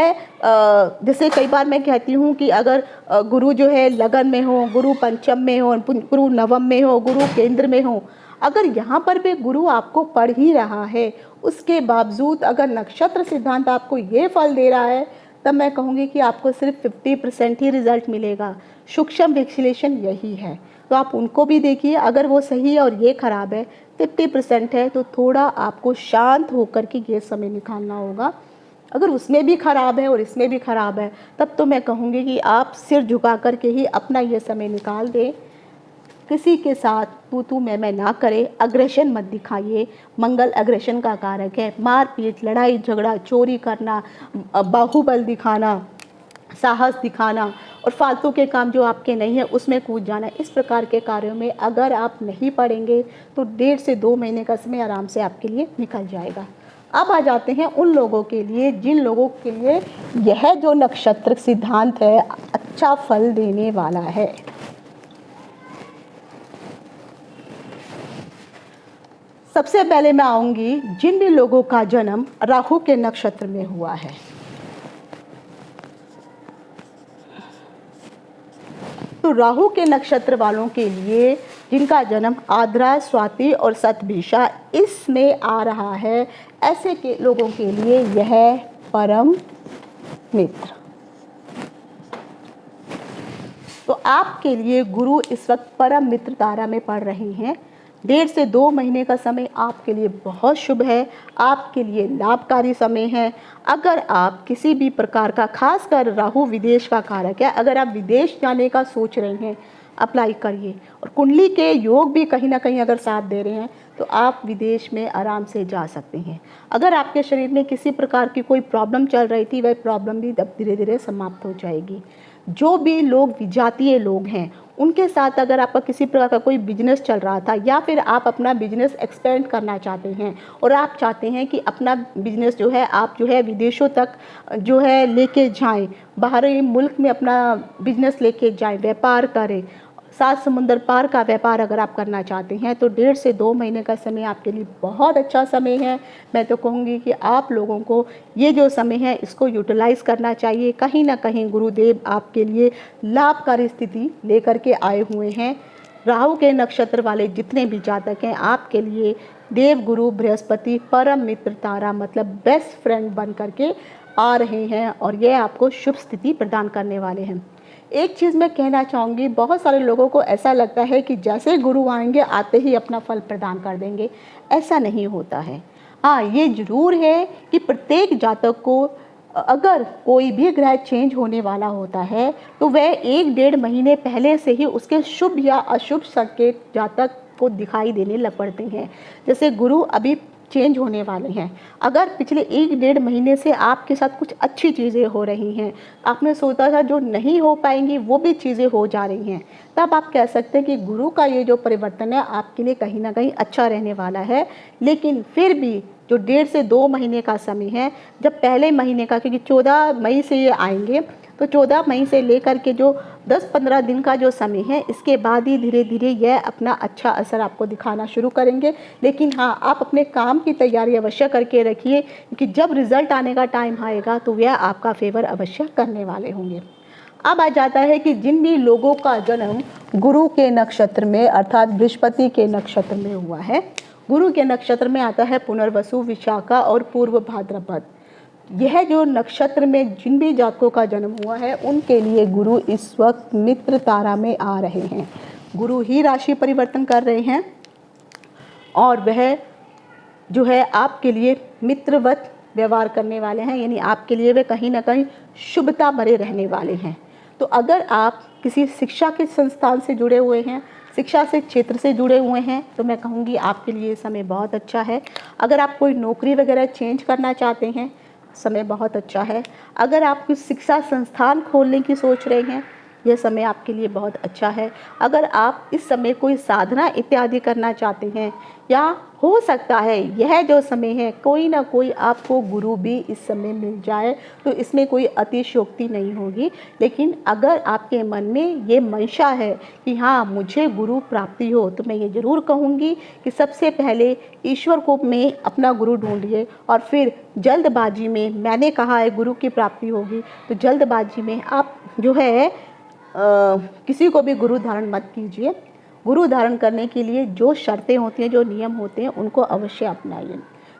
A: जैसे कई बार मैं कहती हूँ कि अगर गुरु जो है लगन में हो, गुरु पंचम में हो, गुरु नवम में हो, गुरु केंद्र में हो, अगर यहाँ पर भी गुरु आपको पढ़ ही रहा है, उसके बावजूद अगर नक्षत्र सिद्धांत आपको ये फल दे रहा है, तब मैं कहूँगी कि आपको सिर्फ 50% ही रिजल्ट मिलेगा। सूक्ष्म विश्लेषण यही है, तो आप उनको भी देखिए। अगर वो सही है और ये खराब है, 50% है, तो थोड़ा आपको शांत होकर के ये समय निकालना होगा। अगर उसमें भी खराब है और इसमें भी खराब है, तब तो मैं कहूँगी कि आप सिर झुका कर के ही अपना ये समय निकाल दें। किसी के साथ तू मैं ना करें, अग्रेशन मत दिखाइए। मंगल अग्रेशन का कारक है। मारपीट, लड़ाई झगड़ा, चोरी करना, बाहुबल दिखाना, साहस दिखाना और फालतू के काम जो आपके नहीं है उसमें कूद जाना, इस प्रकार के कार्यों में अगर आप नहीं पड़ेंगे तो 1.5 से 2 महीने का समय आराम से आपके लिए निकल जाएगा। अब आ जाते हैं उन लोगों के लिए जिन लोगों के लिए यह जो नक्षत्र सिद्धांत है अच्छा फल देने वाला है। सबसे पहले मैं आऊंगी जिन भी लोगों का जन्म राहु के नक्षत्र में हुआ है। तो राहु के नक्षत्र वालों के लिए जिनका जन्म आद्रा, स्वाति और शतभिषा इसमें आ रहा है, ऐसे के लोगों के लिए यह परम मित्र। तो आपके लिए गुरु इस वक्त परम मित्र तारा में पढ़ रहे हैं। 1.5 से 2 महीने का समय आपके लिए बहुत शुभ है, आपके लिए लाभकारी समय है। अगर आप किसी भी प्रकार का, खासकर राहु विदेश का कारक है, अगर आप विदेश जाने का सोच रहे हैं, अप्लाई करिए। और कुंडली के योग भी कहीं ना कहीं अगर साथ दे रहे हैं तो आप विदेश में आराम से जा सकते हैं। अगर आपके शरीर में किसी प्रकार की कोई प्रॉब्लम चल रही थी, वह प्रॉब्लम भी धीरे धीरे समाप्त हो जाएगी। जो भी लोग विजातीय लोग हैं उनके साथ अगर आपका किसी प्रकार का कोई बिजनेस चल रहा था, या फिर आप अपना बिजनेस एक्सपेंड करना चाहते हैं और आप चाहते हैं कि अपना बिजनेस जो है आप जो है विदेशों तक जो है लेके जाएं, बाहरी मुल्क में अपना बिजनेस लेके जाएं, व्यापार करें, 7 समुंदर पार का व्यापार अगर आप करना चाहते हैं, तो 1.5 से 2 महीने का समय आपके लिए बहुत अच्छा समय है। मैं तो कहूँगी कि आप लोगों को ये जो समय है इसको यूटिलाइज़ करना चाहिए। कहीं ना कहीं गुरुदेव आपके लिए लाभकारी स्थिति लेकर के आए हुए हैं। राहु के नक्षत्र वाले जितने भी जातक हैं, आपके लिए देव गुरु बृहस्पति परम मित्र तारा मतलब बेस्ट फ्रेंड बन करके आ रहे हैं और ये आपको शुभ स्थिति प्रदान करने वाले हैं। एक चीज़ मैं कहना चाहूँगी, बहुत सारे लोगों को ऐसा लगता है कि जैसे गुरु आएंगे आते ही अपना फल प्रदान कर देंगे। ऐसा नहीं होता है। हाँ, ये ज़रूर है कि प्रत्येक जातक को अगर कोई भी ग्रह चेंज होने वाला होता है तो वह 1-1.5 महीने पहले से ही उसके शुभ या अशुभ संकेत जातक को दिखाई देने लग पड़ते हैं। जैसे गुरु अभी चेंज होने वाले हैं, अगर पिछले 1-1.5 महीने से आपके साथ कुछ अच्छी चीज़ें हो रही हैं, आपने सोचा था जो नहीं हो पाएंगी वो भी चीज़ें हो जा रही हैं, तब आप कह सकते हैं कि गुरु का ये जो परिवर्तन है आपके लिए कहीं ना कहीं अच्छा रहने वाला है। लेकिन फिर भी जो 1.5 से 2 महीने का समय है, जब पहले महीने का, क्योंकि 14 मई से ये आएंगे, तो 14 मई से लेकर के जो 10-15 दिन का जो समय है, इसके बाद ही धीरे धीरे यह अपना अच्छा असर आपको दिखाना शुरू करेंगे। लेकिन हाँ, आप अपने काम की तैयारी अवश्य करके रखिए, क्योंकि जब रिजल्ट आने का टाइम आएगा तो वह आपका फेवर अवश्य करने वाले होंगे। अब आ जाता है कि जिन भी लोगों का जन्म गुरु के नक्षत्र में अर्थात बृहस्पति के नक्षत्र में हुआ है, गुरु के नक्षत्र में आता है पुनर्वसु, विशाखा और पूर्व भाद्रपद। यह जो नक्षत्र में जिन भी जातकों का जन्म हुआ है उनके लिए गुरु इस वक्त मित्र तारा में आ रहे हैं। गुरु ही राशि परिवर्तन कर रहे हैं और वह जो है आपके लिए मित्रवत व्यवहार करने वाले हैं, यानी आपके लिए वे कहीं ना कहीं शुभता भरे रहने वाले हैं। तो अगर आप किसी शिक्षा के संस्थान से जुड़े हुए हैं, शिक्षा से क्षेत्र से जुड़े हुए हैं, तो मैं कहूँगी आपके लिए समय बहुत अच्छा है। अगर आप कोई नौकरी वगैरह चेंज करना चाहते हैं, समय बहुत अच्छा है। अगर आप कुछ शिक्षा संस्थान खोलने की सोच रहे हैं, यह समय आपके लिए बहुत अच्छा है। अगर आप इस समय कोई साधना इत्यादि करना चाहते हैं, या हो सकता है यह जो समय है कोई ना कोई आपको गुरु भी इस समय मिल जाए, तो इसमें कोई अतिशयोक्ति नहीं होगी। लेकिन अगर आपके मन में ये मंशा है कि हाँ मुझे गुरु प्राप्ति हो, तो मैं ये ज़रूर कहूँगी कि सबसे पहले ईश्वर को में अपना गुरु ढूंढिए और फिर जल्दबाजी में, मैंने कहा है गुरु की प्राप्ति होगी, तो जल्दबाजी में आप जो है किसी को भी गुरु धारण मत कीजिए। गुरु धारण करने के लिए जो शर्तें होती हैं, जो नियम होते हैं, उनको अवश्य अपनाइए।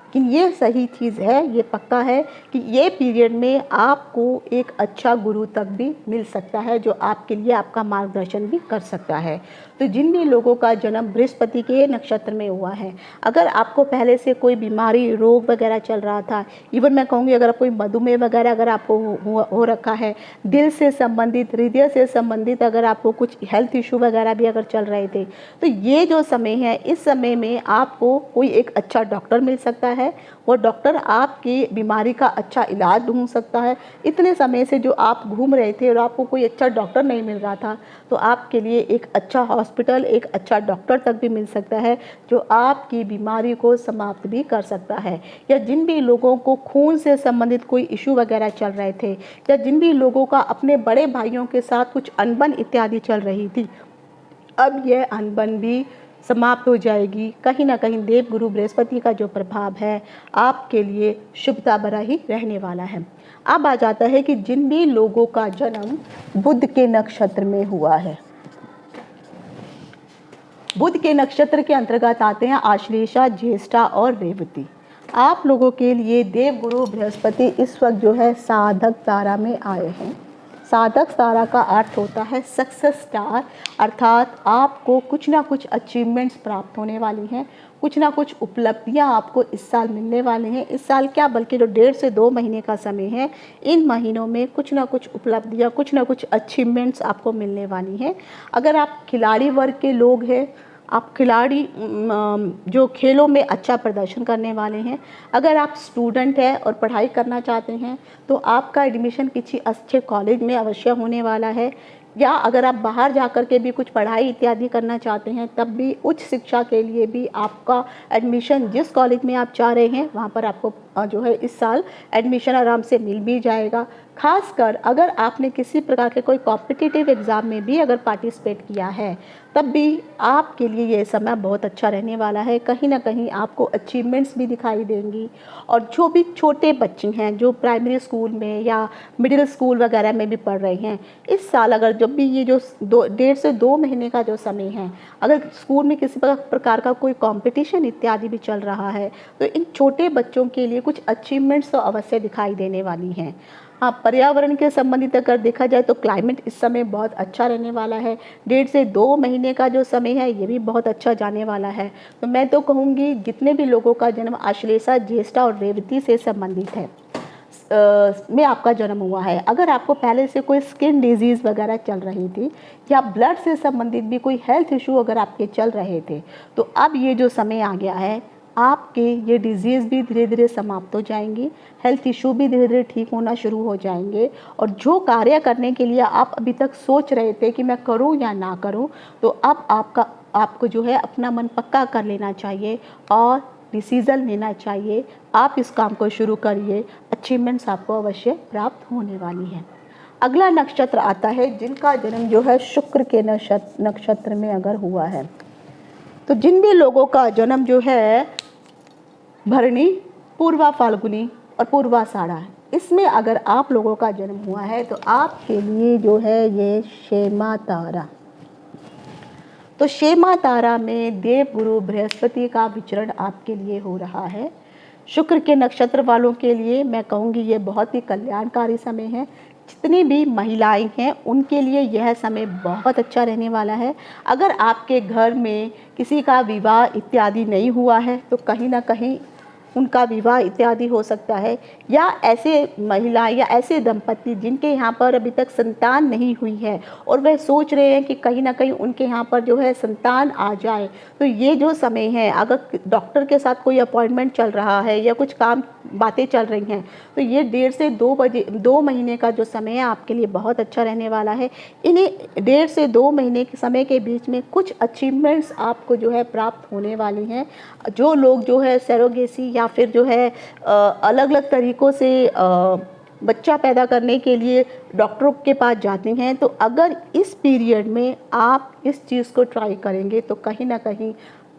A: लेकिन ये सही चीज़ है, ये पक्का है कि ये पीरियड में आपको एक अच्छा गुरु तक भी मिल सकता है, जो आपके लिए आपका मार्गदर्शन भी कर सकता है। तो जिन भी लोगों का जन्म बृहस्पति के नक्षत्र में हुआ है, अगर आपको पहले से कोई बीमारी, रोग वगैरह चल रहा था, इवन मैं कहूँगी अगर कोई मधुमेह वगैरह अगर आपको हो रखा है, दिल से संबंधित, हृदय से संबंधित अगर आपको कुछ हेल्थ इशू वगैरह भी अगर चल रहे थे, तो ये जो समय है, इस समय में आपको कोई एक अच्छा डॉक्टर मिल सकता है। वो डॉक्टर आपकी बीमारी का अच्छा इलाज ढूंढ सकता है। इतने समय से जो आप घूम रहे थे और आपको कोई अच्छा डॉक्टर नहीं मिल रहा था, तो आपके लिए एक अच्छा हॉस्पिटल, एक अच्छा डॉक्टर तक भी मिल सकता है, जो आपकी बीमारी को समाप्त भी कर सकता है। या जिन भी लोगों को खून से संबंधित कोई इशू वगैरह चल रहे थे, या जिन भी लोगों का अपने बड़े भाइयों के साथ कुछ अनबन इत्यादि चल रही थी, अब यह अनबन भी समाप्त हो जाएगी। कहीं ना कहीं देव गुरु बृहस्पति का जो प्रभाव है आपके लिए शुभता भरा ही रहने वाला है। अब आ जाता है कि जिन भी लोगों का जन्म बुध के नक्षत्र में हुआ है, बुध के नक्षत्र के अंतर्गत आते हैं आश्लेषा, ज्येष्ठा और रेवती। आप लोगों के लिए देव गुरु बृहस्पति इस वक्त जो है साधक तारा में आए हैं। साधक तारा का अर्थ होता है सक्सेस स्टार, अर्थात आपको कुछ ना कुछ अचीवमेंट्स प्राप्त होने वाली हैं, कुछ ना कुछ उपलब्धियां आपको इस साल मिलने वाले हैं। इस साल क्या, बल्कि जो 1.5 से 2 महीने का समय है, इन महीनों में कुछ ना कुछ उपलब्धियां, कुछ ना कुछ अचीवमेंट्स आपको मिलने वाली हैं। अगर आप खिलाड़ी वर्ग के लोग हैं, आप खिलाड़ी जो खेलों में अच्छा प्रदर्शन करने वाले हैं, अगर आप स्टूडेंट हैं और पढ़ाई करना चाहते हैं, तो आपका एडमिशन किसी अच्छे कॉलेज में अवश्य होने वाला है। या अगर आप बाहर जाकर के भी कुछ पढ़ाई इत्यादि करना चाहते हैं, तब भी उच्च शिक्षा के लिए भी आपका एडमिशन जिस कॉलेज में आप चाह रहे हैं वहाँ पर आपको जो है इस साल एडमिशन आराम से मिल भी जाएगा। खासकर अगर आपने किसी प्रकार के कोई कॉम्पिटिटिव एग्ज़ाम में भी अगर पार्टिसिपेट किया है, तब भी आपके लिए ये समय बहुत अच्छा रहने वाला है। कहीं न कहीं आपको अचीवमेंट्स भी दिखाई देंगी। और जो भी छोटे बच्चे हैं जो प्राइमरी स्कूल में या मिडिल स्कूल वगैरह में भी पढ़ रहे हैं, इस साल अगर जब भी ये जो 1.5 से 2 महीने का जो समय है, अगर स्कूल में किसी प्रकार का कोई कॉम्पिटिशन इत्यादि भी चल रहा है, तो इन छोटे बच्चों के लिए कुछ अचीवमेंट्स तो अवश्य दिखाई देने वाली हैं। हाँ, पर्यावरण के संबंधित अगर देखा जाए तो क्लाइमेट इस समय बहुत अच्छा रहने वाला है। 1.5 से 2 महीने का जो समय है ये भी बहुत अच्छा जाने वाला है। तो मैं तो कहूँगी जितने भी लोगों का जन्म आश्लेषा, ज्येष्ठा और रेवती से संबंधित है में आपका जन्म हुआ है, अगर आपको पहले से कोई स्किन डिजीज़ वगैरह चल रही थी या ब्लड से संबंधित भी कोई हेल्थ इशू अगर आपके चल रहे थे, तो अब ये जो समय आ गया है, आपके ये डिज़ीज़ भी धीरे धीरे समाप्त हो जाएंगी, हेल्थ इशू भी धीरे धीरे ठीक होना शुरू हो जाएंगे। और जो कार्य करने के लिए आप अभी तक सोच रहे थे कि मैं करूं या ना करूं, तो अब आपको जो है अपना मन पक्का कर लेना चाहिए और डिसीज़न लेना चाहिए। आप इस काम को शुरू करिए, अचीवमेंट्स आपको अवश्य प्राप्त होने वाली हैं। अगला नक्षत्र आता है जिनका जन्म जो है शुक्र के नक्षत्र में अगर हुआ है, तो जिन भी लोगों का जन्म जो है भरणी, पूर्वा फाल्गुनी और पूर्वाषाढ़ा है, इसमें अगर आप लोगों का जन्म हुआ है तो आपके लिए जो है ये क्षेमा तारा, तो क्षेमा तारा में देवगुरु बृहस्पति का विचरण आपके लिए हो रहा है। शुक्र के नक्षत्र वालों के लिए मैं कहूँगी ये बहुत ही कल्याणकारी समय है। जितनी भी महिलाएं हैं उनके लिए यह समय बहुत अच्छा रहने वाला है। अगर आपके घर में किसी का विवाह इत्यादि नहीं हुआ है तो कहीं ना कहीं उनका विवाह इत्यादि हो सकता है, या ऐसे महिला या ऐसे दंपति जिनके यहाँ पर अभी तक संतान नहीं हुई है और वह सोच रहे हैं कि कहीं ना कहीं उनके यहाँ पर जो है संतान आ जाए, तो ये जो समय है, अगर डॉक्टर के साथ कोई अपॉइंटमेंट चल रहा है या कुछ काम बातें चल रही हैं, तो ये 1.5 से 2 महीने का जो समय है आपके लिए बहुत अच्छा रहने वाला है। इन्हीं 1.5 से 2 महीने के समय के बीच में कुछ अचीवमेंट्स आपको जो है प्राप्त होने वाली हैं। जो लोग जो है सरोगेसी या फिर जो है अलग अलग तरीक़ों से बच्चा पैदा करने के लिए डॉक्टरों के पास जाते हैं, तो अगर इस पीरियड में आप इस चीज़ को ट्राई करेंगे तो कहीं ना कहीं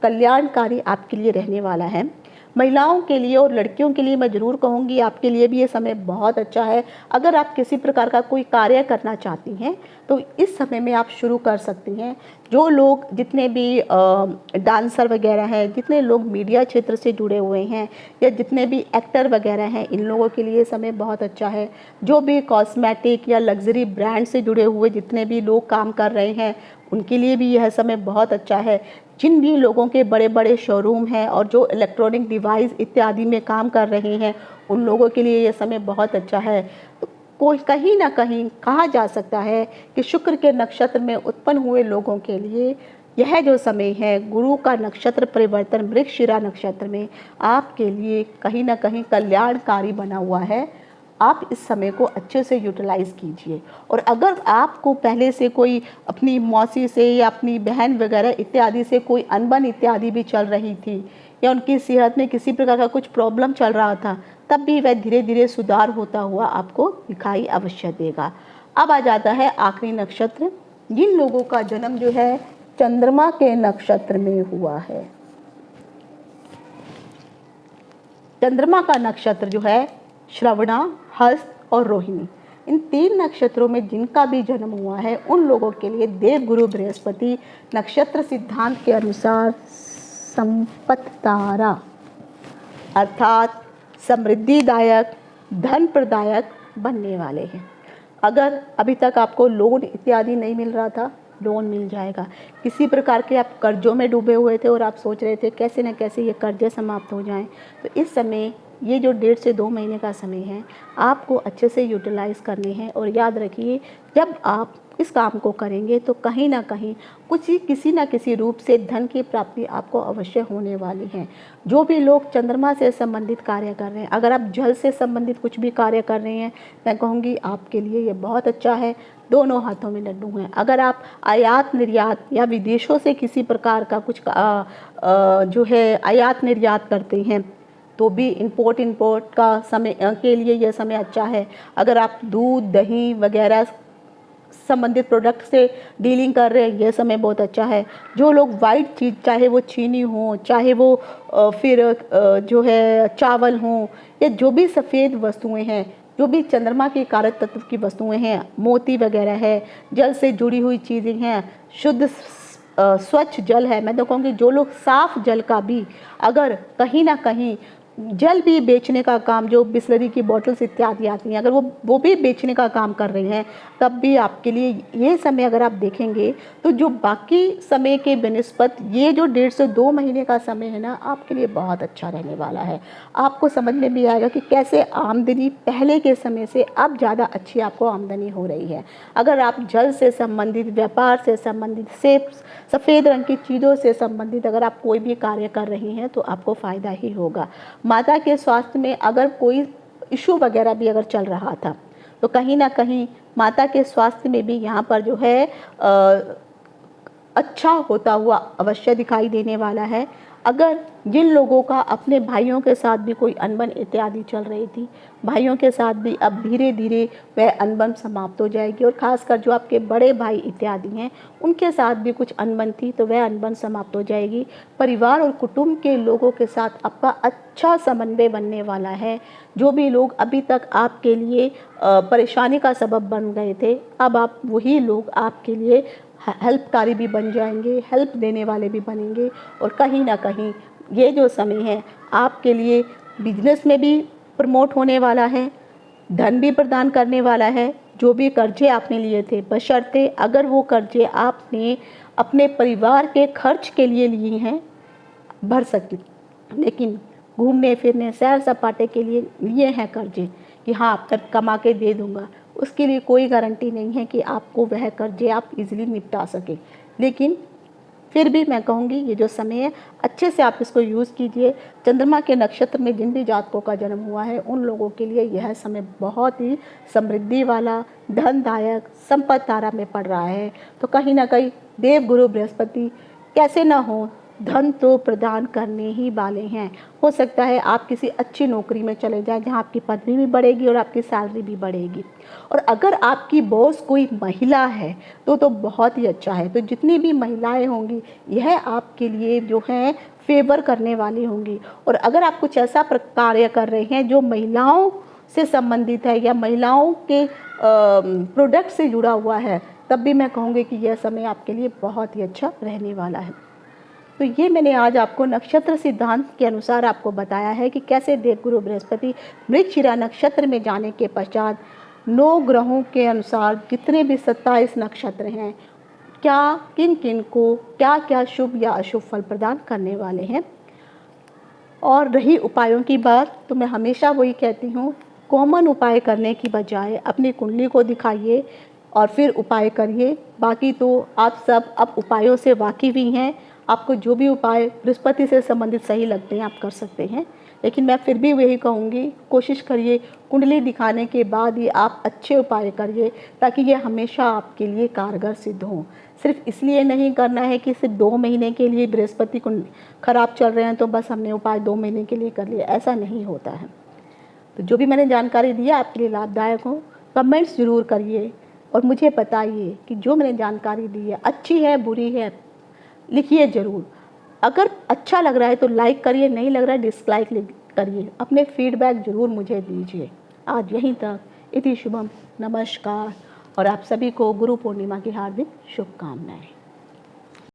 A: कल्याणकारी आपके लिए रहने वाला है। महिलाओं के लिए और लड़कियों के लिए मैं ज़रूर कहूँगी आपके लिए भी ये समय बहुत अच्छा है। अगर आप किसी प्रकार का कोई कार्य करना चाहती हैं तो इस समय में आप शुरू कर सकती हैं। जो लोग जितने भी डांसर वगैरह हैं, जितने लोग मीडिया क्षेत्र से जुड़े हुए हैं या जितने भी एक्टर वगैरह हैं, इन लोगों के लिए समय बहुत अच्छा है। जो भी कॉस्मेटिक या लग्जरी ब्रांड से जुड़े हुए जितने भी लोग काम कर रहे हैं उनके लिए भी यह समय बहुत अच्छा है। जिन भी लोगों के बड़े बड़े शोरूम हैं और जो इलेक्ट्रॉनिक डिवाइस इत्यादि में काम कर रहे हैं उन लोगों के लिए यह समय बहुत अच्छा है। तो कोई कहीं ना कहीं कहा जा सकता है कि शुक्र के नक्षत्र में उत्पन्न हुए लोगों के लिए यह जो समय है, गुरु का नक्षत्र परिवर्तन मृगशिरा नक्षत्र में आपके लिए कहीं ना कहीं कल्याणकारी बना हुआ है। आप इस समय को अच्छे से यूटिलाइज़ कीजिए। और अगर आपको पहले से कोई अपनी मौसी से या अपनी बहन वगैरह इत्यादि से कोई अनबन इत्यादि भी चल रही थी या उनकी सेहत में किसी प्रकार का कुछ प्रॉब्लम चल रहा था, तब भी वह धीरे धीरे सुधार होता हुआ आपको दिखाई अवश्य देगा। अब आ जाता है आखिरी नक्षत्र, जिन लोगों का जन्म जो है चंद्रमा के नक्षत्र में हुआ है। चंद्रमा का नक्षत्र जो है श्रवणा, हस्त और रोहिणी, इन 3 नक्षत्रों में जिनका भी जन्म हुआ है उन लोगों के लिए देवगुरु बृहस्पति नक्षत्र सिद्धांत के अनुसार संपत्ति तारा अर्थात समृद्धिदायक, धन प्रदायक बनने वाले हैं। अगर अभी तक आपको लोन इत्यादि नहीं मिल रहा था, लोन मिल जाएगा। किसी प्रकार के आप कर्जों में डूबे हुए थे और आप सोच रहे थे कैसे न कैसे ये कर्जे समाप्त हो जाएं, तो इस समय ये जो 1.5 से 2 महीने का समय है आपको अच्छे से यूटिलाइज़ करने हैं। और याद रखिए, जब आप इस काम को करेंगे तो कहीं ना कहीं किसी न किसी रूप से धन की प्राप्ति आपको अवश्य होने वाली है। जो भी लोग चंद्रमा से संबंधित कार्य कर रहे हैं, अगर आप जल से संबंधित कुछ भी कार्य कर रहे हैं, मैं कहूँगी आपके लिए ये बहुत अच्छा है। दोनों हाथों में लड्डू हैं। अगर आप आयात निर्यात या विदेशों से किसी प्रकार का कुछ जो है आयात निर्यात करते हैं, तो भी इंपोर्ट का समय के लिए यह समय अच्छा है। अगर आप दूध दही वगैरह संबंधित प्रोडक्ट से डीलिंग कर रहे हैं, यह समय बहुत अच्छा है। जो लोग वाइट चीज़, चाहे वो चीनी हो, चाहे वो फिर जो है चावल हो, या जो भी सफ़ेद वस्तुएं हैं, जो भी चंद्रमा के कारक तत्व की वस्तुएं हैं, मोती वगैरह है, जल से जुड़ी हुई चीज़ें हैं, शुद्ध स्वच्छ जल है। मैं तो कहूँगी जो लोग साफ जल का भी, अगर कहीं ना कहीं जल भी बेचने का काम, जो बिस्लरी की बॉटल्स इत्यादि आती हैं, अगर वो भी बेचने का काम कर रहे हैं, तब भी आपके लिए ये समय अगर आप देखेंगे तो जो बाकी समय के बनिस्पत ये जो 1.5 से 2 महीने का समय है ना, आपके लिए बहुत अच्छा रहने वाला है। आपको समझ में भी आएगा कि कैसे आमदनी पहले के समय से अब ज़्यादा अच्छी आपको आमदनी हो रही है। अगर आप जल से संबंधित, व्यापार से संबंधित, सफ़ेद रंग की चीज़ों से संबंधित अगर आप कोई भी कार्य कर रही हैं तो आपको फ़ायदा ही होगा। माता के स्वास्थ्य में अगर कोई इशू वगैरह भी अगर चल रहा था, तो कहीं ना कहीं माता के स्वास्थ्य में भी यहाँ पर जो है अच्छा होता हुआ अवश्य दिखाई देने वाला है। अगर जिन लोगों का अपने भाइयों के साथ भी कोई अनबन इत्यादि चल रही थी, भाइयों के साथ भी अब धीरे धीरे वह अनबन समाप्त हो जाएगी, और ख़ासकर जो आपके बड़े भाई इत्यादि हैं उनके साथ भी कुछ अनबन थी तो वह अनबन समाप्त हो जाएगी। परिवार और कुटुंब के लोगों के साथ आपका अच्छा समन्वय बनने वाला है। जो भी लोग अभी तक आपके लिए परेशानी का सबब बन गए थे, अब आप वही लोग आपके लिए हेल्पकारी भी बन जाएंगे, हेल्प देने वाले भी बनेंगे। और कहीं ना कहीं ये जो समय है आपके लिए बिजनेस में भी प्रमोट होने वाला है, धन भी प्रदान करने वाला है। जो भी कर्जे आपने लिए थे, बशर्ते अगर वो कर्जे आपने अपने परिवार के खर्च के लिए लिए हैं, भर सकते, लेकिन घूमने फिरने सैर सपाटे के लिए लिए हैं कर्जे कि हाँ अब तक कमा के दे दूंगा, उसके लिए कोई गारंटी नहीं है कि आपको वह कर्जे आप इजीली निपटा सके। लेकिन फिर भी मैं कहूँगी ये जो समय है अच्छे से आप इसको यूज़ कीजिए। चंद्रमा के नक्षत्र में जिन भी जातकों का जन्म हुआ है उन लोगों के लिए यह समय बहुत ही समृद्धि वाला, धनदायक, संपत्ति धारा में पड़ रहा है। तो कहीं ना कहीं देव गुरु बृहस्पति कैसे ना हो, धन तो प्रदान करने ही वाले हैं। हो सकता है आप किसी अच्छी नौकरी में चले जाएं जहां आपकी पदवी भी बढ़ेगी और आपकी सैलरी भी बढ़ेगी। और अगर आपकी बॉस कोई महिला है तो बहुत ही अच्छा है। तो जितनी भी महिलाएं होंगी यह आपके लिए जो है फेवर करने वाली होंगी। और अगर आप कुछ ऐसा कार्य कर रहे हैं जो महिलाओं से संबंधित है या महिलाओं के प्रोडक्ट से जुड़ा हुआ है, तब भी मैं कहूँगी कि यह समय आपके लिए बहुत ही अच्छा रहने वाला है। तो ये मैंने आज आपको नक्षत्र सिद्धांत के अनुसार आपको बताया है कि कैसे देवगुरु बृहस्पति मृगशिरा नक्षत्र में जाने के पश्चात 9 ग्रहों के अनुसार जितने भी 27 नक्षत्र हैं, क्या किन किन को क्या क्या शुभ या अशुभ फल प्रदान करने वाले हैं। और रही उपायों की बात, तो मैं हमेशा वही कहती हूँ, कॉमन उपाय करने की बजाय अपनी कुंडली को दिखाइए और फिर उपाय करिए। बाकी तो आप सब अब उपायों से वाकिफ़ ही हैं। आपको जो भी उपाय बृहस्पति से संबंधित सही लगते हैं आप कर सकते हैं। लेकिन मैं फिर भी वही कहूँगी, कोशिश करिए कुंडली दिखाने के बाद ही आप अच्छे उपाय करिए, ताकि ये हमेशा आपके लिए कारगर सिद्ध हों। सिर्फ इसलिए नहीं करना है कि सिर्फ 2 महीने के लिए बृहस्पति खराब चल रहे हैं तो बस हमने उपाय 2 महीने के लिए कर लिया, ऐसा नहीं होता है। तो जो भी मैंने जानकारी दी है आपके लिए लाभदायक हो, कमेंट्स ज़रूर करिए और मुझे बताइए कि जो मैंने जानकारी दी है अच्छी है बुरी है, लिखिए ज़रूर। अगर अच्छा लग रहा है तो लाइक करिए, नहीं लग रहा है डिसलाइक करिए। अपने फीडबैक ज़रूर मुझे दीजिए। आज यहीं तक, इति शुभम, नमस्कार। और आप सभी को गुरु पूर्णिमा की हार्दिक शुभकामनाएं।